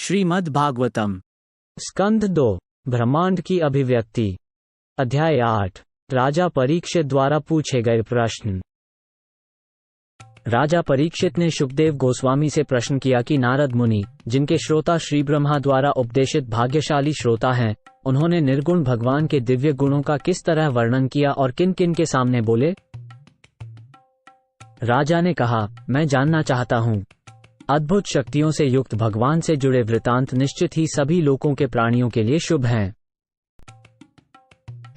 श्रीमद् भागवतम स्कंध 2 ब्रह्मांड की अभिव्यक्ति। अध्याय 8 राजा परीक्षित द्वारा पूछे गए प्रश्न। राजा परीक्षित ने शुकदेव गोस्वामी से प्रश्न किया कि नारद मुनि, जिनके श्रोता श्री ब्रह्मा द्वारा उपदेशित भाग्यशाली श्रोता हैं, उन्होंने निर्गुण भगवान के दिव्य गुणों का किस तरह वर्णन किया और किन किन के सामने बोले। राजा ने कहा, मैं जानना चाहता हूँ। अद्भुत शक्तियों से युक्त भगवान से जुड़े वृतांत निश्चित ही सभी लोकों के प्राणियों के लिए शुभ हैं।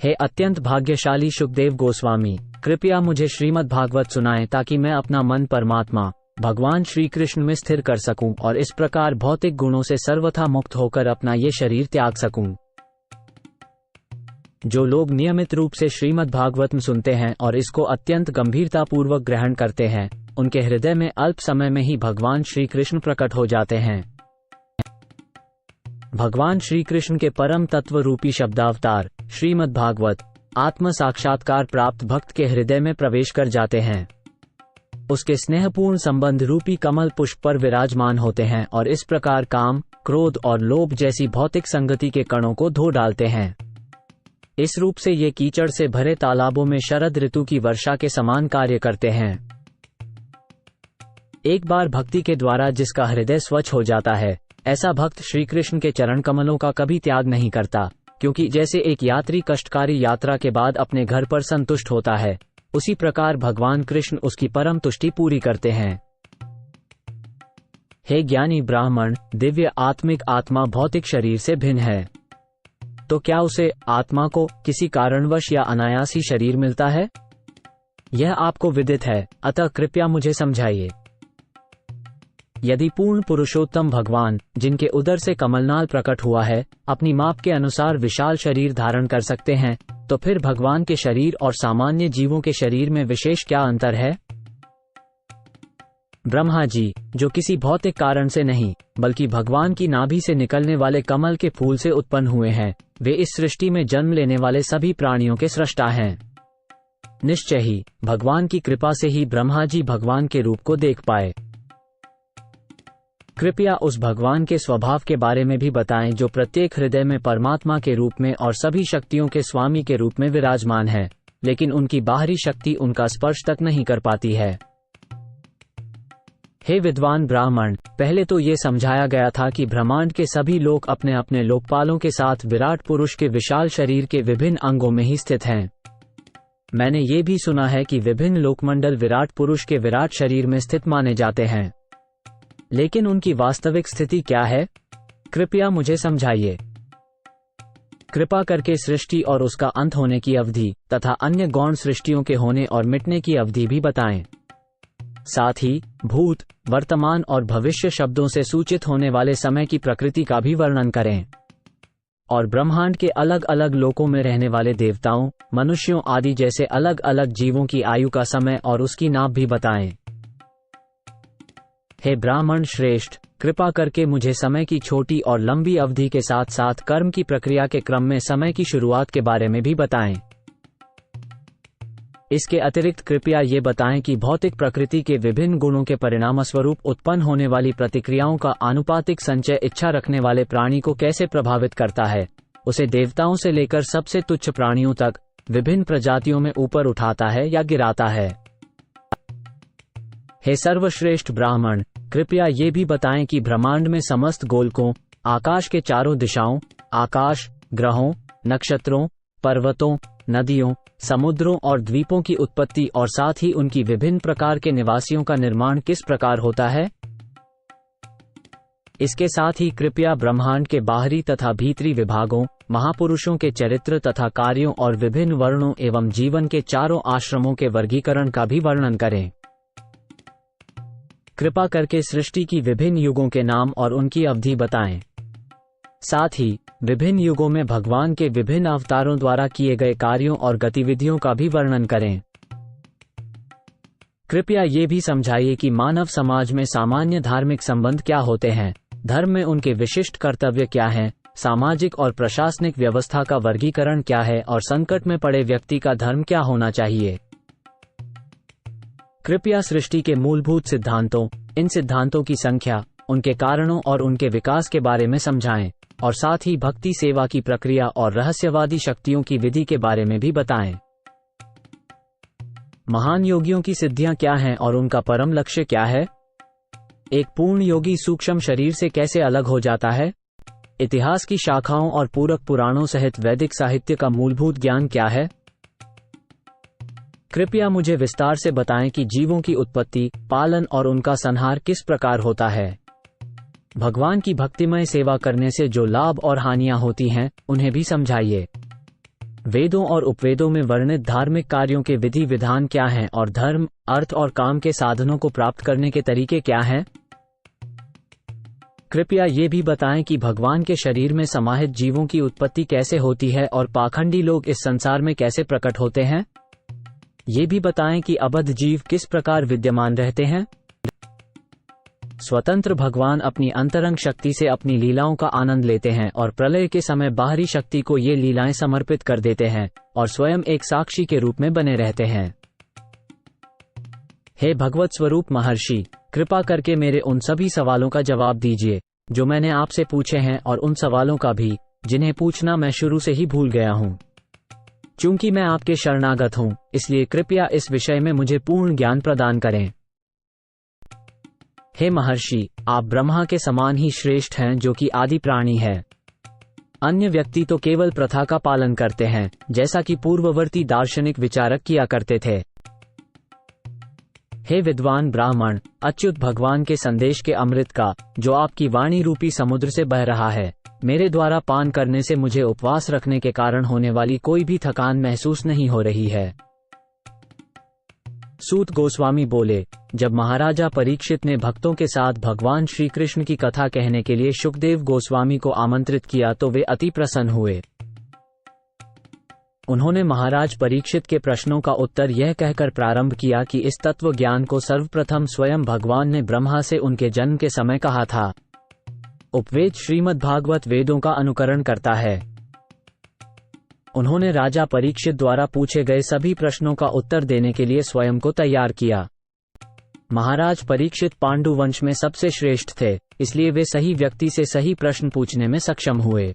हे अत्यंत भाग्यशाली शुकदेव गोस्वामी, कृपया मुझे श्रीमद् भागवत सुनाएं ताकि मैं अपना मन परमात्मा भगवान श्री कृष्ण में स्थिर कर सकूं और इस प्रकार भौतिक गुणों से सर्वथा मुक्त होकर अपना ये शरीर त्याग सकूं। जो लोग नियमित रूप से श्रीमद् भागवत सुनते हैं और इसको अत्यंत गंभीरता पूर्वक ग्रहण करते हैं, उनके हृदय में अल्प समय में ही भगवान श्री कृष्ण प्रकट हो जाते हैं। भगवान श्री कृष्ण के परम तत्व रूपी शब्दावतार श्रीमद् भागवत आत्म साक्षात्कार प्राप्त भक्त के हृदय में प्रवेश कर जाते हैं। उसके स्नेहपूर्ण संबंध रूपी कमल पुष्प पर विराजमान होते हैं और इस प्रकार काम, क्रोध और लोभ जैसी भौतिक संगति के कणों को धो डालते हैं। इस रूप से ये कीचड़ से भरे तालाबों में शरद ऋतु की वर्षा के समान कार्य करते हैं। एक बार भक्ति के द्वारा जिसका हृदय स्वच्छ हो जाता है, ऐसा भक्त श्री कृष्ण के चरण कमलों का कभी त्याग नहीं करता, क्योंकि जैसे एक यात्री कष्टकारी यात्रा के बाद अपने घर पर संतुष्ट होता है, उसी प्रकार भगवान कृष्ण उसकी परम तुष्टि पूरी करते हैं। हे ज्ञानी ब्राह्मण, दिव्य आत्मिक आत्मा भौतिक शरीर से भिन्न है, तो क्या उसे आत्मा को किसी कारणवश या अनायास ही शरीर मिलता है? यह आपको विदित है, अतः कृपया मुझे समझाइए। यदि पूर्ण पुरुषोत्तम भगवान, जिनके उदर से कमलनाल प्रकट हुआ है, अपनी माप के अनुसार विशाल शरीर धारण कर सकते हैं, तो फिर भगवान के शरीर और सामान्य जीवों के शरीर में विशेष क्या अंतर है? ब्रह्मा जी, जो किसी भौतिक कारण से नहीं बल्कि भगवान की नाभि से निकलने वाले कमल के फूल से उत्पन्न हुए हैं, वे इस सृष्टि में जन्म लेने वाले सभी प्राणियों के सृष्टा हैं। निश्चय ही भगवान की कृपा से ही ब्रह्मा जी भगवान के रूप को देख पाए। कृपया उस भगवान के स्वभाव के बारे में भी बताएं जो प्रत्येक हृदय में परमात्मा के रूप में और सभी शक्तियों के स्वामी के रूप में विराजमान है, लेकिन उनकी बाहरी शक्ति उनका स्पर्श तक नहीं कर पाती है। हे विद्वान ब्राह्मण, पहले तो ये समझाया गया था कि ब्रह्मांड के सभी लोक अपने अपने लोकपालों के साथ विराट पुरुष के विशाल शरीर के विभिन्न अंगों में ही स्थित हैं। मैंने ये भी सुना है कि विभिन्न लोकमंडल विराट पुरुष के विराट शरीर में स्थित माने जाते हैं, लेकिन उनकी वास्तविक स्थिति क्या है? कृपया मुझे समझाइए। कृपा करके सृष्टि और उसका अंत होने की अवधि तथा अन्य गौण सृष्टियों के होने और मिटने की अवधि भी बताएं। साथ ही भूत, वर्तमान और भविष्य शब्दों से सूचित होने वाले समय की प्रकृति का भी वर्णन करें, और ब्रह्मांड के अलग अलग लोकों में रहने वाले देवताओं, मनुष्यों आदि जैसे अलग अलग जीवों की आयु का समय और उसकी नाप भी बताएं। हे ब्राह्मण श्रेष्ठ, कृपा करके मुझे समय की छोटी और लंबी अवधि के साथ साथ कर्म की प्रक्रिया के क्रम में समय की शुरुआत के बारे में भी बताएं। इसके अतिरिक्त कृपया ये बताएं कि भौतिक प्रकृति के विभिन्न गुणों के परिणामस्वरूप उत्पन्न होने वाली प्रतिक्रियाओं का आनुपातिक संचय इच्छा रखने वाले प्राणी को कैसे प्रभावित करता है, उसे देवताओं से लेकर सबसे तुच्छ प्राणियों तक विभिन्न प्रजातियों में ऊपर उठाता है या गिराता है। हे सर्वश्रेष्ठ ब्राह्मण, कृपया ये भी बताएं कि ब्रह्मांड में समस्त गोलकों, आकाश के चारों दिशाओं, आकाश, ग्रहों, नक्षत्रों, पर्वतों, नदियों, समुद्रों और द्वीपों की उत्पत्ति और साथ ही उनकी विभिन्न प्रकार के निवासियों का निर्माण किस प्रकार होता है? इसके साथ ही कृपया ब्रह्मांड के बाहरी तथा भीतरी विभागों, महापुरुषों के चरित्र तथा कार्यों और विभिन्न वर्णों एवं जीवन के चारों आश्रमों के वर्गीकरण का भी वर्णन करें। कृपा करके सृष्टि की विभिन्न युगों के नाम और उनकी अवधि बताएं। साथ ही विभिन्न युगों में भगवान के विभिन्न अवतारों द्वारा किए गए कार्यों और गतिविधियों का भी वर्णन करें। कृपया ये भी समझाइए कि मानव समाज में सामान्य धार्मिक संबंध क्या होते हैं, धर्म में उनके विशिष्ट कर्तव्य क्या हैं, सामाजिक और प्रशासनिक व्यवस्था का वर्गीकरण क्या है और संकट में पड़े व्यक्ति का धर्म क्या होना चाहिए। कृपया सृष्टि के मूलभूत सिद्धांतों, इन सिद्धांतों की संख्या, उनके कारणों और उनके विकास के बारे में समझाएं, और साथ ही भक्ति सेवा की प्रक्रिया और रहस्यवादी शक्तियों की विधि के बारे में भी बताएं। महान योगियों की सिद्धियां क्या हैं और उनका परम लक्ष्य क्या है? एक पूर्ण योगी सूक्ष्म शरीर से कैसे अलग हो जाता है? इतिहास की शाखाओं और पूरक पुराणों सहित वैदिक साहित्य का मूलभूत ज्ञान क्या है? कृपया मुझे विस्तार से बताएं कि जीवों की उत्पत्ति, पालन और उनका संहार किस प्रकार होता है। भगवान की भक्तिमय सेवा करने से जो लाभ और हानियां होती हैं, उन्हें भी समझाइए। वेदों और उपवेदों में वर्णित धार्मिक कार्यों के विधि विधान क्या हैं और धर्म, अर्थ और काम के साधनों को प्राप्त करने के तरीके क्या हैं? कृपया ये भी बताएं कि भगवान के शरीर में समाहित जीवों की उत्पत्ति कैसे होती है और पाखंडी लोग इस संसार में कैसे प्रकट होते हैं। ये भी बताएं कि अबद्ध जीव किस प्रकार विद्यमान रहते हैं। स्वतंत्र भगवान अपनी अंतरंग शक्ति से अपनी लीलाओं का आनंद लेते हैं और प्रलय के समय बाहरी शक्ति को ये लीलाएं समर्पित कर देते हैं और स्वयं एक साक्षी के रूप में बने रहते हैं। हे भगवत स्वरूप महर्षि, कृपा करके मेरे उन सभी सवालों का जवाब दीजिए जो मैंने आपसे पूछे हैं, और उन सवालों का भी जिन्हें पूछना मैं शुरू से ही भूल गया हूँ। चूंकि मैं आपके शरणागत हूँ, इसलिए कृपया इस विषय में मुझे पूर्ण ज्ञान प्रदान करें। हे महर्षि, आप ब्रह्मा के समान ही श्रेष्ठ हैं जो कि आदि प्राणी है। अन्य व्यक्ति तो केवल प्रथा का पालन करते हैं, जैसा कि पूर्ववर्ती दार्शनिक विचारक किया करते थे। हे विद्वान ब्राह्मण, अच्युत भगवान के संदेश के अमृत का, जो आपकी वाणी रूपी समुद्र से बह रहा है, मेरे द्वारा पान करने से मुझे उपवास रखने के कारण होने वाली कोई भी थकान महसूस नहीं हो रही है। सूत गोस्वामी बोले, जब महाराजा परीक्षित ने भक्तों के साथ भगवान श्री कृष्ण की कथा कहने के लिए शुकदेव गोस्वामी को आमंत्रित किया तो वे अति प्रसन्न हुए। उन्होंने महाराज परीक्षित के प्रश्नों का उत्तर यह कहकर प्रारंभ किया कि इस तत्व ज्ञान को सर्वप्रथम स्वयं भगवान ने ब्रह्मा से उनके जन्म के समय कहा था। उपवेद श्रीमद्भागवत वेदों का अनुकरण करता है। उन्होंने राजा परीक्षित द्वारा पूछे गए सभी प्रश्नों का उत्तर देने के लिए स्वयं को तैयार किया। महाराज परीक्षित पांडु वंश में सबसे श्रेष्ठ थे, इसलिए वे सही व्यक्ति से सही प्रश्न पूछने में सक्षम हुए।